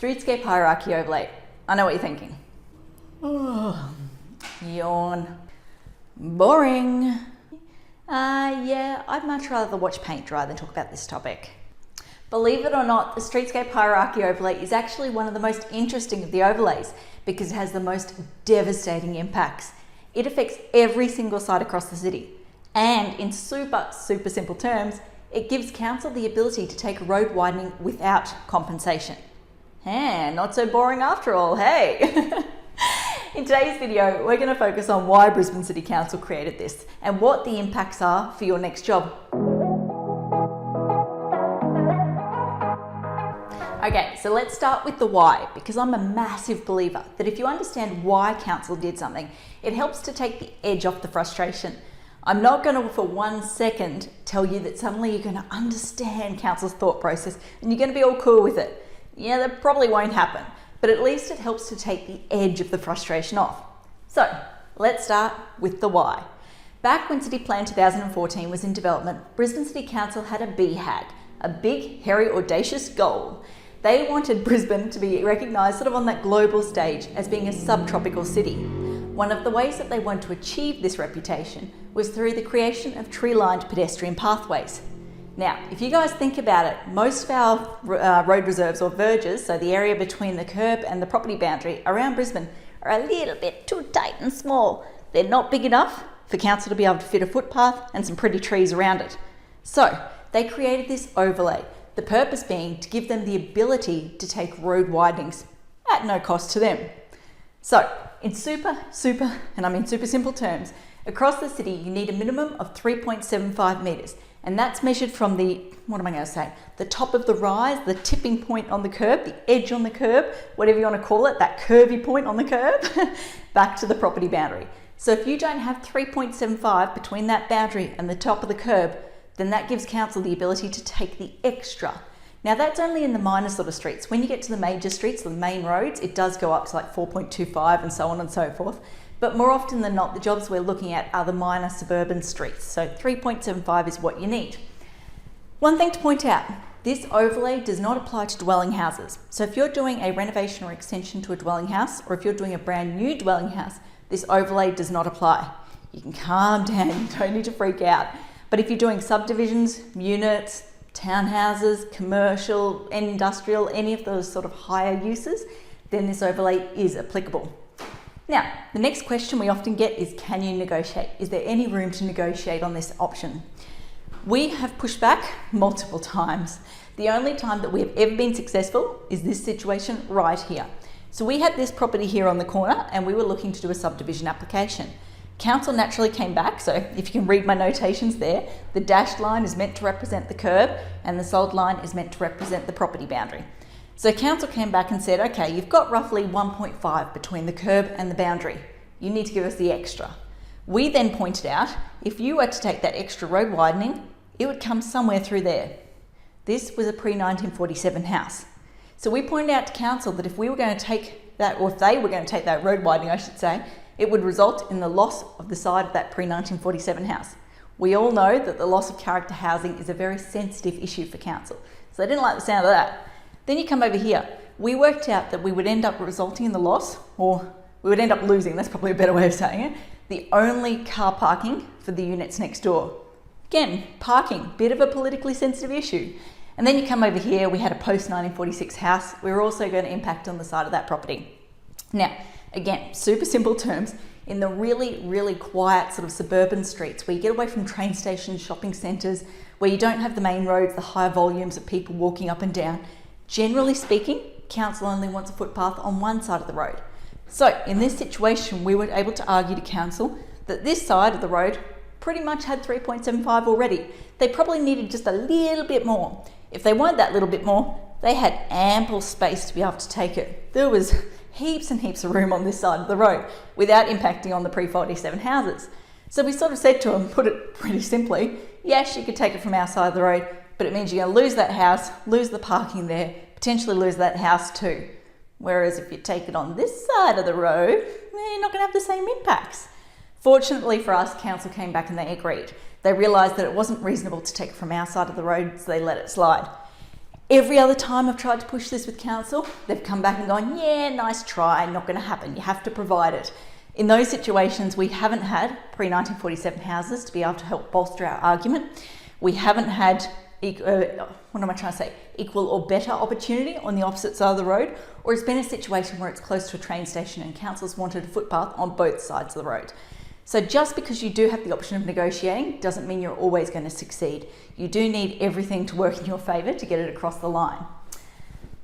Streetscape Hierarchy Overlay. I know what you're thinking. Oh, yawn. Boring. Yeah, I'd much rather watch paint dry than talk about this topic. Believe it or not, the Streetscape Hierarchy Overlay is actually one of the most interesting of the overlays because it has the most devastating impacts. It affects every single site across the city. And in super simple terms, it gives council the ability to take road widening without compensation. Not so boring after all, hey? In today's video, we're going to focus on why Brisbane City Council created this and what the impacts are for your next job. Okay, so let's start with the why, because I'm a massive believer that if you understand why council did something, it helps to take the edge off the frustration. I'm not going to for 1 second tell you that suddenly you're going to understand council's thought process and you're going to be all cool with it. Yeah, that probably won't happen, but at least it helps to take the edge of the frustration off. So let's start with the why. Back when City Plan 2014 was in development, Brisbane City Council had a BHAG, a big, hairy, audacious goal. They wanted Brisbane to be recognised sort of on that global stage as being a subtropical city. One of the ways that they wanted to achieve this reputation was through the creation of tree-lined pedestrian pathways. Now, if you guys think about it, most of our road reserves or verges, so the area between the curb and the property boundary around Brisbane, are a little bit too tight and small. They're not big enough for council to be able to fit a footpath and some pretty trees around it. So they created this overlay, the purpose being to give them the ability to take road widenings at no cost to them. So in super simple terms, across the city you need a minimum of 3.75 metres, and that's measured from the top of the rise, the tipping point on the curb, the edge on the curb, whatever you want to call it, that curvy point on the curb, back to the property boundary. So if you don't have 3.75 between that boundary and the top of the curb, then that gives council the ability to take the extra. Now that's only in the minor sort of streets. When you get to the major streets, the main roads, it does go up to like 4.25 and so on and so forth. But more often than not, the jobs we're looking at are the minor suburban streets. So 3.75 is what you need. One thing to point out, this overlay does not apply to dwelling houses. So if you're doing a renovation or extension to a dwelling house, or if you're doing a brand new dwelling house, this overlay does not apply. You can calm down, you don't need to freak out. But if you're doing subdivisions, units, townhouses, commercial, industrial, any of those sort of higher uses, then this overlay is applicable. Now, the next question we often get is, can you negotiate? Is there any room to negotiate on this option? We have pushed back multiple times. The only time that we have ever been successful is this situation right here. So we had this property here on the corner and we were looking to do a subdivision application. Council naturally came back, so if you can read my notations there, the dashed line is meant to represent the curb and the solid line is meant to represent the property boundary. So council came back and said, okay, you've got roughly 1.5 between the curb and the boundary. You need to give us the extra. We then pointed out, if you were to take that extra road widening, it would come somewhere through there. This was a pre-1947 house. So we pointed out to council that if we were going to take that, or if they were going to take that road widening, I should say, it would result in the loss of the side of that pre-1947 house. We all know that the loss of character housing is a very sensitive issue for council. So they didn't like the sound of that. Then you come over here. We worked out that we would end up resulting in the loss, or we would end up losing, that's probably a better way of saying it, the only car parking for the units next door. Again, parking, bit of a politically sensitive issue. And then you come over here, we had a post-1946 house. We were also going to impact on the side of that property. Now, again, super simple terms, in the really quiet sort of suburban streets where you get away from train stations, shopping centres, where you don't have the main roads, the high volumes of people walking up and down, generally speaking, council only wants a footpath on one side of the road. So in this situation, we were able to argue to council that this side of the road pretty much had 3.75 already. They probably needed just a little bit more. If they wanted that little bit more, they had ample space to be able to take it. There was heaps and heaps of room on this side of the road without impacting on the pre-47 houses. So we sort of said to them, put it pretty simply, yes, you could take it from our side of the road, but it means you're going to lose that house, lose the parking there, potentially lose that house too. Whereas if you take it on this side of the road, you're not going to have the same impacts. Fortunately for us, council came back and they agreed. They realised that it wasn't reasonable to take it from our side of the road, so they let it slide. Every other time I've tried to push this with council, they've come back and gone, yeah, nice try, not going to happen. You have to provide it. In those situations, we haven't had pre-1947 houses to be able to help bolster our argument. We haven't had, equal or better opportunity on the opposite side of the road, or it's been a situation where it's close to a train station and council's wanted a footpath on both sides of the road. So just because you do have the option of negotiating doesn't mean you're always going to succeed. You do need everything to work in your favour to get it across the line.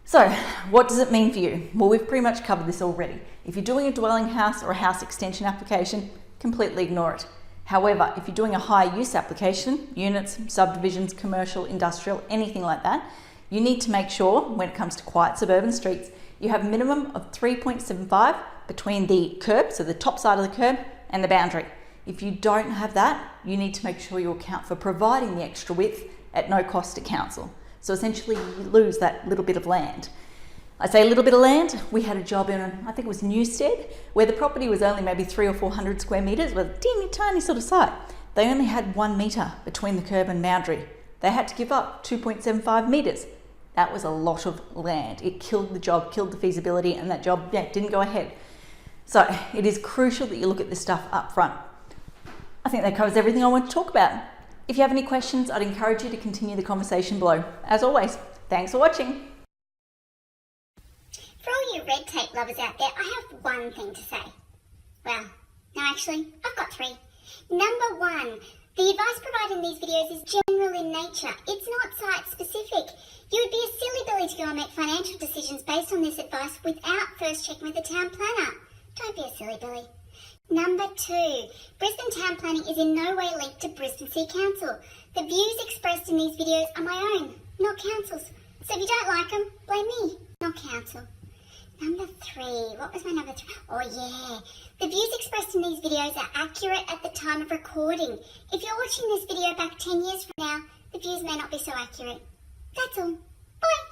So what does it mean for you? Well, we've pretty much covered this already. If you're doing a dwelling house or a house extension application, completely ignore it. However, if you're doing a high use application, units, subdivisions, commercial, industrial, anything like that, you need to make sure when it comes to quiet suburban streets, you have a minimum of 3.75 between the curb, so the top side of the curb, and the boundary. If you don't have that, you need to make sure you account for providing the extra width at no cost to council. So essentially you lose that little bit of land. I say a little bit of land, we had a job in, I think it was Newstead, where the property was only maybe 300 or 400 square metres with a teeny tiny sort of site. They only had 1 metre between the curb and boundary. They had to give up 2.75 metres. That was a lot of land. It killed the job, killed the feasibility, and that job didn't go ahead. So it is crucial that you look at this stuff up front. I think that covers everything I want to talk about. If you have any questions, I'd encourage you to continue the conversation below. As always, thanks for watching. For all you red tape lovers out there, I have one thing to say. Well, no, actually, I've got 3. Number 1, the advice provided in these videos is general in nature. It's not site specific. You would be a silly billy to go and make financial decisions based on this advice without first checking with the town planner. Don't be a silly billy. Number 2, Brisbane town planning is in no way linked to Brisbane City Council. The views expressed in these videos are my own, not council's. So if you don't like them, blame me, not council. Number 3, what was my number 3? Oh yeah, the views expressed in these videos are accurate at the time of recording. If you're watching this video back 10 years from now, the views may not be so accurate. That's all. Bye.